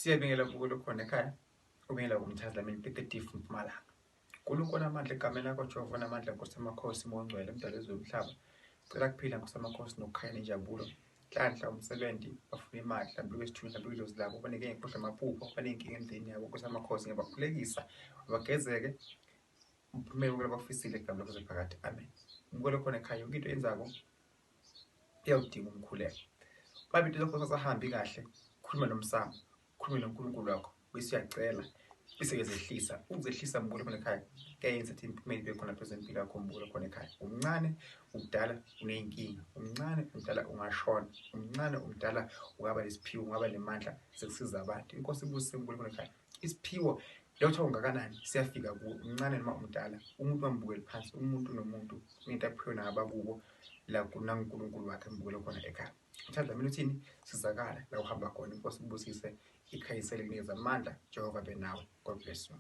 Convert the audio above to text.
Siyabingelela ukubukela khona ekhaya, ubingelela kumthazi lamini impetedifu Mpumalanga. Nkulunkulu amandla egameni lakho Jehova namandla Nkosi amakhosi mongcwele mdali wezomhlaba. Cela kuphila Nkosi amakhosi nokukhanya nenjabulo. Nhlanhla umsebenzi bafuna imali mhlawumbe kwesithunzi mhlawumbe kwilozi labo abanike ngekhohle amaphupho abanenkinga emndeni yabo Nkosi amakhosi ngiyabakhulekisa bagezeke umphumela wokubona bafisile igama lakho phakathi. Amen. Ngikole khona ekhaya yonke into yenzako iyawudinga umkhuleko. Babe into zakho sasahambi kahle, khuluma nomsamo, khuluma noNkulunkulu wakho, bese uyacela, bese uyazehlisa. Ukuzehlisa mngole khona ekhaya kuyayenza ukuthi impumela ibe khona kwezempilo yakho mngole khona ekhaya. Umncane umdala uneyinkinga, umncane umdala ungashona, umncane umdala ungaba lesiphiwo, ungaba nemandla sekusiza abantu. Inkosi ibusise mngole khona ekhaya. Isiphiwo lotho ungakanani siyafika kuwo umncane noma umdala. Umuntu wambukeli phansi, umuntu nomuntu into aphiwe nabakubo la kuNkulunkulu wakhe mngole khona ekhaya. Mthanda mina uthini sizakala la uhamba khona. Inkosi ibusise ikhayisele kunikeza amandla Jehova benawe. God bless you.